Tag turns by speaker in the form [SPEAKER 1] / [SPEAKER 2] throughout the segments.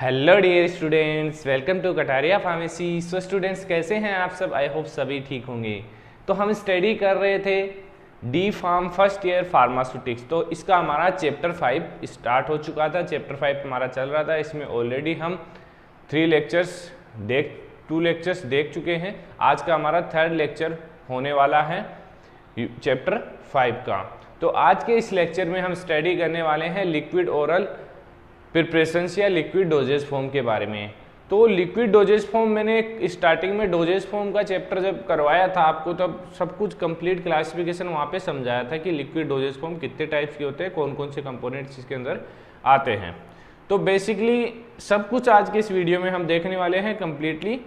[SPEAKER 1] Hello dear students, welcome to Kataria pharmacy. So students, कैसे हैं आप सब? आई होप सभी ठीक होंगे। तो हम स्टडी कर रहे थे D pharm first year pharmaceutics. तो इसका हमारा चैप्टर 5 स्टार्ट हो चुका था। चैप्टर 5 हमारा चल रहा था। इसमें ऑलरेडी हम 2 लेक्चर्स देख चुके हैं। आज का हमारा 3rd लेक्चर होने वाला है चैप्टर 5 का। तो आज के इस लेक्चर में हम स्टडी करने वाले हैं लिक्विड ओरल प्रिपरेशंस या लिक्विड डोजेज फॉर्म के बारे में। तो लिक्विड डोजेज फॉर्म मैंने स्टार्टिंग में डोजेज फॉर्म का चैप्टर जब करवाया था आपको, तब सब कुछ कंप्लीट क्लासिफिकेशन वहाँ पे समझाया था कि लिक्विड डोजेज फॉर्म कितने टाइप्स के होते हैं, कौन कौन से कंपोनेंट्स इसके अंदर आते हैं। तो बेसिकली सब कुछ आज के इस वीडियो में हम देखने वाले हैं कम्प्लीटली।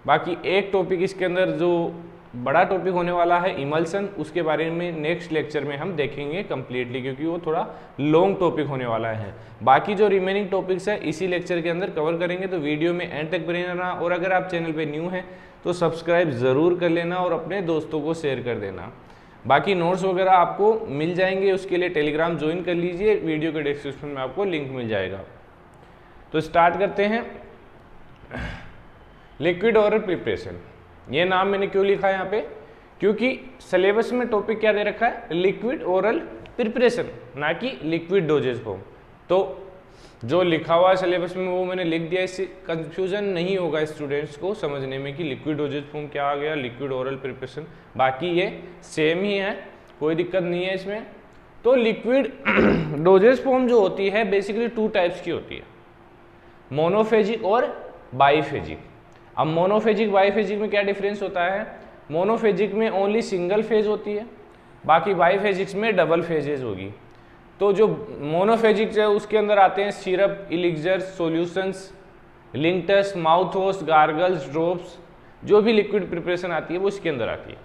[SPEAKER 1] बाकी एक टॉपिक इसके अंदर जो बड़ा टॉपिक होने वाला है इमल्सन, उसके बारे में नेक्स्ट लेक्चर में हम देखेंगे कम्प्लीटली, क्योंकि वो थोड़ा लॉन्ग टॉपिक होने वाला है। बाकी जो रिमेनिंग टॉपिक्स है इसी लेक्चर के अंदर कवर करेंगे। तो वीडियो में एंड तक बने रहना, और अगर आप चैनल पे न्यू हैं तो सब्सक्राइब ज़रूर कर लेना और अपने दोस्तों को शेयर कर देना। बाकी नोट्स वगैरह आपको मिल जाएंगे, उसके लिए टेलीग्राम ज्वाइन कर लीजिए, वीडियो के डिस्क्रिप्शन में आपको लिंक मिल जाएगा। तो स्टार्ट करते हैं। लिक्विड ओरल प्रिपरेशन, ये नाम मैंने क्यों लिखा है यहाँ पे? क्योंकि सिलेबस में टॉपिक क्या दे रखा है? लिक्विड ओरल प्रिपरेशन, ना कि लिक्विड डोजेज फॉर्म। तो जो लिखा हुआ है सिलेबस में वो मैंने लिख दिया। इससे कंफ्यूजन नहीं होगा स्टूडेंट्स को समझने में कि लिक्विड डोजेज फॉर्म क्या आ गया, लिक्विड ओरल प्रिपरेशन। बाकी ये सेम ही है, कोई दिक्कत नहीं है इसमें। तो लिक्विड डोजेज फॉर्म जो होती है बेसिकली 2 टाइप्स की होती है, मोनोफेजिक और बाईफेजिक। अब मोनोफेजिक बाईफेजिक में क्या डिफरेंस होता है? मोनोफेजिक में ओनली सिंगल फेज होती है, बाकी बाईफेजिक्स में डबल फेजेज होगी। तो जो मोनोफेजिक है उसके अंदर आते हैं syrup, elixir, solutions, linctus, mouth wash, gargles, drops, जो भी लिक्विड प्रिपरेशन आती है वो इसके अंदर आती है।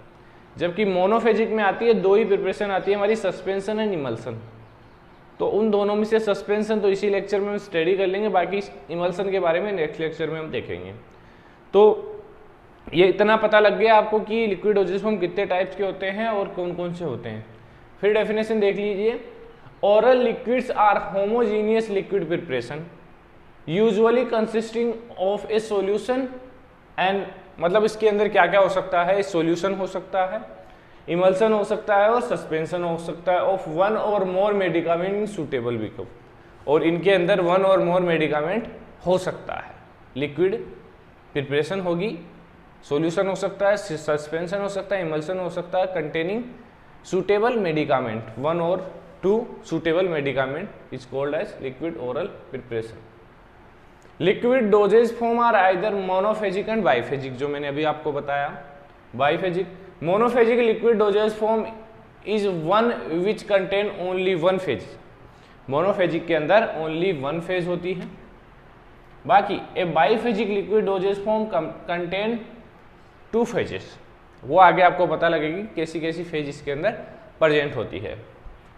[SPEAKER 1] जबकि मोनोफेजिक में आती है 2 ही प्रिपरेशन आती है हमारी, सस्पेंशन एंड इमल्सन। तो उन दोनों में से सस्पेंशन तो इसी लेक्चर में हम स्टडी कर लेंगे, बाकी इमल्सन के बारे में नेक्स्ट लेक्चर में हम देखेंगे। तो ये इतना पता लग गया आपको कि लिक्विड डोजेज फॉर्म कितने टाइप्स के होते हैं और कौन कौन से होते हैं। फिर डेफिनेशन देख लीजिए। Oral liquids are homogeneous liquid preparation usually consisting of a solution and, मतलब इसके अंदर क्या क्या हो सकता है? सॉल्यूशन हो सकता है, इमल्सन हो सकता है और सस्पेंशन हो सकता है ऑफ 1 और मोर मेडिकामेंट इन सूटेबल विकअप। और इनके अंदर 1 और मोर मेडिकामेंट हो सकता है। लिक्विड प्रिपरेशन होगी, सॉल्यूशन हो सकता है, सस्पेंशन हो सकता है, इमल्सन हो सकता है कंटेनिंग सूटेबल मेडिकामेंट। 1 और 2 suitable medicament is called as liquid oral preparation. Liquid dosage form are either monophasic and biphasic, जो मैंने अभी आपको बताया। Biphasic, monophasic liquid dosage form is one which contain only 1 phase. Monophasic के अंदर only 1 phase होती है। बाकी a biphasic liquid dosage form contain 2 phases. वो आगे आपको पता लगेगी कैसी कैसी फेज इसके अंदर प्रेजेंट होती है।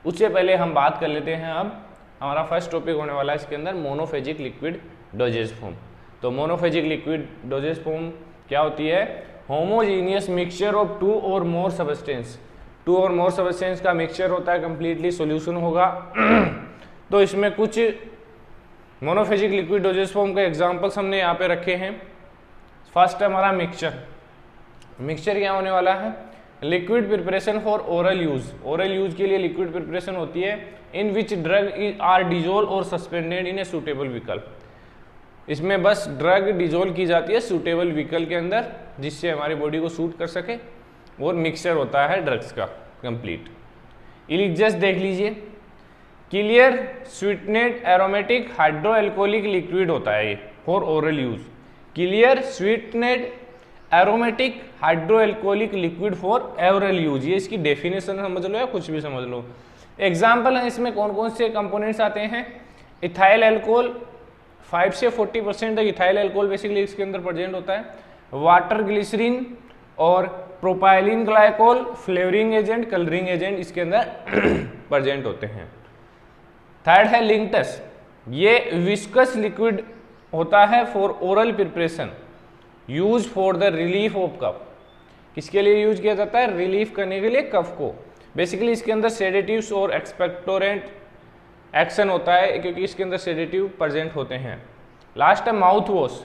[SPEAKER 1] उससे पहले हम बात कर लेते हैं, अब हमारा फर्स्ट टॉपिक होने वाला है इसके अंदर मोनोफेजिक लिक्विड डोजेज फॉर्म। तो मोनोफेजिक लिक्विड डोजेज फॉर्म क्या होती है? होमोजीनियस मिक्सचर ऑफ 2 और मोर सब्सटेंस। 2 और मोर सब्सटेंस का मिक्सचर होता है, कंप्लीटली सॉल्यूशन होगा। तो इसमें कुछ मोनोफेजिक लिक्विड डोजेज फॉर्म के एग्जांपल्स हमने यहाँ पे रखे हैं। फर्स्ट है हमारा मिक्सचर। मिक्सचर क्या होने वाला है? Liquid preparation for oral use. Oral use के लिए लिक्विड प्रिपरेशन होती है इन विच ड्रग आर डिजोल्व और सस्पेंडेड इन ए सूटेबल विकल्प। इसमें बस ड्रग डिजोल्व की जाती है सूटेबल विकल्प के अंदर, जिससे हमारी बॉडी को सूट कर सके, और मिक्सचर होता है ड्रग्स का कंप्लीट। इलिक्जर्स देख लीजिए। Clear sweetened aromatic hydroalcoholic liquid होता है ये for oral use. Clear sweetened aromatic hydroalcoholic liquid for oral use, ये इसकी डेफिनेशन समझ लो या कुछ भी समझ लो। एग्जाम्पल है इसमें कौन कौन से कंपोनेंट्स आते हैं? इथाइल एल्कोहल, 5 से 40% तक इथाइल एल्कोहल बेसिकली इसके अंदर प्रेजेंट होता है। वाटर ग्लिसरीन और propylene glycol, flavouring agent, colouring agent इसके अंदर प्रेजेंट होते हैं। थर्ड है लिंक्टस। ये विस्कस लिक्विड होता है for oral preparation, use for the relief of cough. किसके लिए यूज किया जाता है? रिलीफ करने के लिए कफ को। बेसिकली इसके अंदर सेडेटिव्स और एक्सपेक्टोरेंट एक्शन होता है, क्योंकि इसके अंदर सेडेटिव प्रेजेंट होते हैं। लास्ट है mouth wash.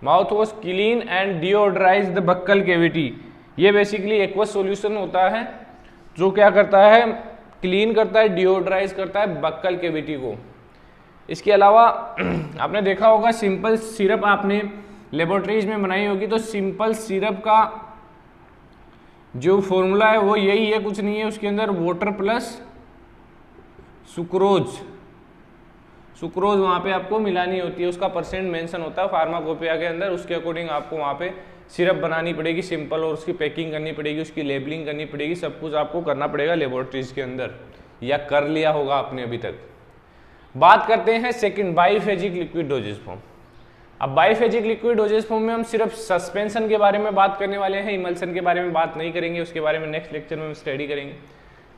[SPEAKER 1] Mouth wash clean and deodorize the buccal cavity. ये बेसिकली एक्वस सॉल्यूशन होता है जो क्या करता है, क्लीन करता है, डिओड्राइज करता है बक्कल कैविटी को। इसके अलावा आपने देखा होगा सिंपल सिरप आपने लेबोरेटरीज में बनाई होगी, तो सिंपल सिरप का जो फॉर्मूला है वो यही है, कुछ नहीं है, उसके अंदर वाटर प्लस सुक्रोज, सुक्रोज वहाँ पे आपको मिलानी होती है, उसका परसेंट मेंशन होता है फार्माकोपिया के अंदर, उसके अकॉर्डिंग आपको वहाँ पे सिरप बनानी पड़ेगी सिंपल, और उसकी पैकिंग करनी पड़ेगी, उसकी लेबलिंग करनी पड़ेगी, सब कुछ आपको करना पड़ेगा लेबोरेटरीज के अंदर, या कर लिया होगा आपने अभी तक। बात करते हैं सेकंड, बाइफेजिक लिक्विड डोजेज फॉर्म। अब बाइफेजिक लिक्विड डोजेज फॉर्म में हम सिर्फ सस्पेंशन के बारे में बात करने वाले हैं, इमल्सन के बारे में बात नहीं करेंगे, उसके बारे में नेक्स्ट लेक्चर में हम स्टडी करेंगे।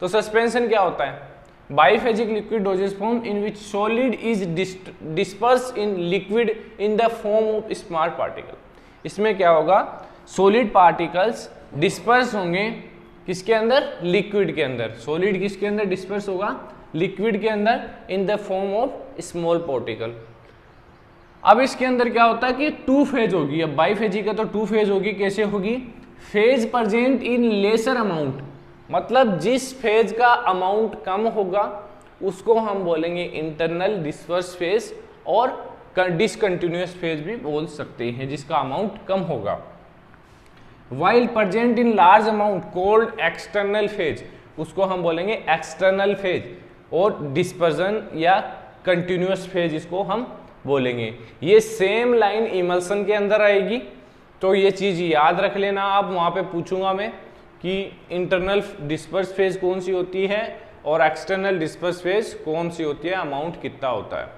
[SPEAKER 1] तो सस्पेंशन क्या होता है? Biphasic liquid dosage form in which solid is disperse in liquid in the form of small particle. इसमें क्या होगा, सॉलिड पार्टिकल्स डिस्पर्स होंगे किसके अंदर, लिक्विड के अंदर। सॉलिड किसके अंदर डिस्पर्स होगा, लिक्विड के अंदर, इन the form of small particle. अब इसके अंदर क्या होता है कि टू फेज होगी। अब बाइफेजिक है तो टू फेज होगी। कैसे होगी, phase present in lesser amount, मतलब जिस फेज का अमाउंट कम होगा उसको हम बोलेंगे इंटरनल डिस्पर्स फेज, और डिसकंटिन्यूअस फेज भी बोल सकते हैं जिसका अमाउंट कम होगा। While present in large amount cold external phase, उसको हम बोलेंगे एक्सटर्नल फेज, और डिस्पर्जन या कंटिन्यूअस फेज इसको हम बोलेंगे। ये सेम लाइन इमल्सन के अंदर आएगी, तो ये चीज याद रख लेना आप। वहां पे पूछूंगा मैं कि इंटरनल डिस्पर्स फेज कौन सी होती है और एक्सटर्नल डिस्पर्स फेज कौन सी होती है, अमाउंट कितना होता है।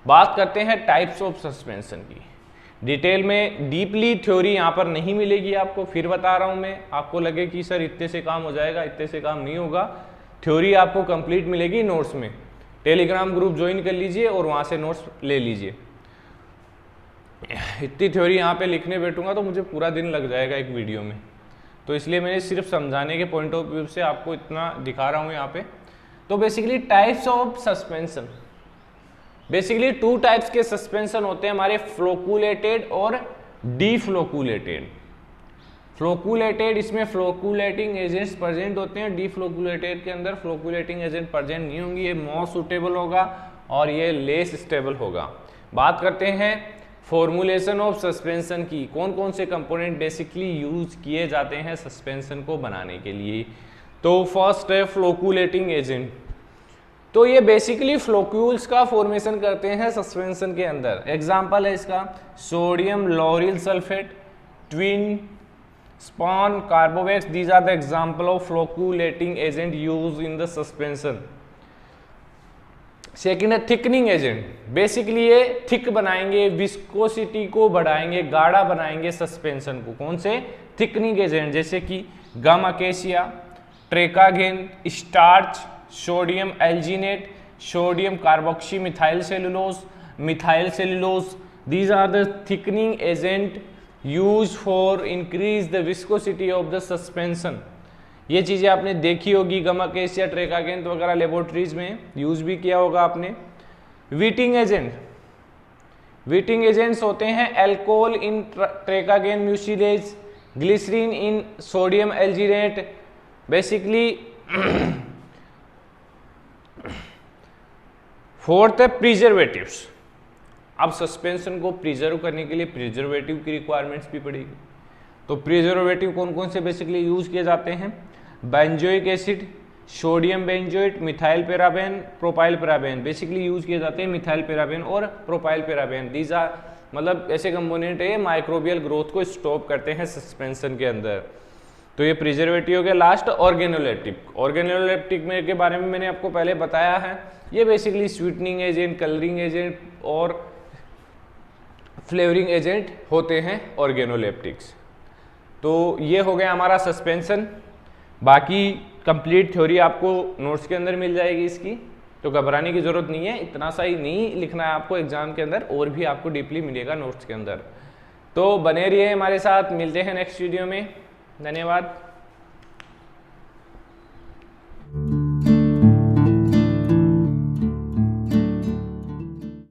[SPEAKER 1] बात करते हैं टाइप्स ऑफ सस्पेंशन की। डिटेल में डीपली थ्योरी यहाँ पर नहीं मिलेगी आपको, फिर बता रहा हूँ मैं, आपको लगे कि सर इतने से काम हो जाएगा, इतने से काम नहीं होगा। थ्योरी आपको कंप्लीट मिलेगी नोट्स में। टेलीग्राम ग्रुप ज्वाइन कर लीजिए और वहाँ से नोट्स ले लीजिए। इतनी थ्योरी यहाँ पे लिखने बैठूंगा तो मुझे पूरा दिन लग जाएगा एक वीडियो में, तो इसलिए मैंने सिर्फ समझाने के पॉइंट ऑफ व्यू से आपको इतना दिखा रहा हूँ यहाँ पे। तो basically types of suspension, basically two types के सस्पेंशन होते हैं हमारे, फ्लोकुलेटेड और डीफ्लोकुलेटेड। फ्लोकुलेटेड, इसमें फ्लोकुलेटिंग एजेंट्स प्रेजेंट होते हैं। डीफ्लोकुलेटेड के अंदर फ्लोकुलेटिंग एजेंट प्रेजेंट नहीं होंगी, ये मोर सुटेबल होगा और ये लेस स्टेबल होगा। बात करते हैं फॉर्मुलेशन ऑफ सस्पेंशन की, कौन कौन से कंपोनेंट बेसिकली यूज किए जाते हैं सस्पेंशन को बनाने के लिए। तो फर्स्ट है फ्लोकुलेटिंग एजेंट। तो ये बेसिकली फ्लोक्यूल्स का फॉर्मेशन करते हैं सस्पेंशन के अंदर। एग्जांपल है इसका sodium lauryl sulphate, Tween Span, carbowax, these are the example of flocculating agent use in the suspension. Second है थिकनिंग एजेंट। बेसिकली ये थिक बनाएंगे, विस्कोसिटी को बढ़ाएंगे, गाढ़ा बनाएंगे सस्पेंशन को। कौन से, थिकनिंग एजेंट, जैसे कि gum acacia, tragacanth, starch, sodium alginate, sodium carboxy methyl cellulose, these are the thickening agent used for increase the viscosity of the suspension। ये चीजें आपने देखी होगी, गम अकेशिया, ट्रेकागेन वगैरह लेबोरेटरीज में यूज भी किया होगा आपने। वीटिंग एजेंट, वीटिंग एजेंट्स होते हैं alcohol in tragacanth mucilage, glycerin in sodium alginate. Basically fourth है प्रिजर्वेटिव्स। अब सस्पेंशन को प्रिजर्व करने के लिए प्रिजर्वेटिव की रिक्वायरमेंट्स भी पड़ेगी। तो प्रिजर्वेटिव कौन कौन से बेसिकली यूज किए जाते हैं, benzoic acid, sodium benzoate, methyl paraben, propyl paraben. Basically use किए जाते हैं मिथाइल पैराबेन और प्रोपाइल पैराबेन। दीज आर मतलब ऐसे कंपोनेंट है माइक्रोबियल ग्रोथ को स्टॉप करते हैं सस्पेंशन के अंदर। तो ये प्रिजर्वेटिव हो गया। Last organoleptic. ऑर्गेनोलेप्टिक में के बारे में मैंने आपको पहले बताया है। ये basically sweetening agent, colouring agent और फ्लेवरिंग एजेंट होते हैं ऑर्गेनोलेप्टिक्स। तो ये हो गया हमारा सस्पेंशन। बाकी कंप्लीट थ्योरी आपको नोट्स के अंदर मिल जाएगी इसकी, तो घबराने की जरूरत नहीं है। इतना सा ही नहीं लिखना है आपको एग्जाम के अंदर, और भी आपको डीपली मिलेगा नोट्स के अंदर। तो बने रहिए हमारे साथ, मिलते हैं नेक्स्ट वीडियो में। धन्यवाद।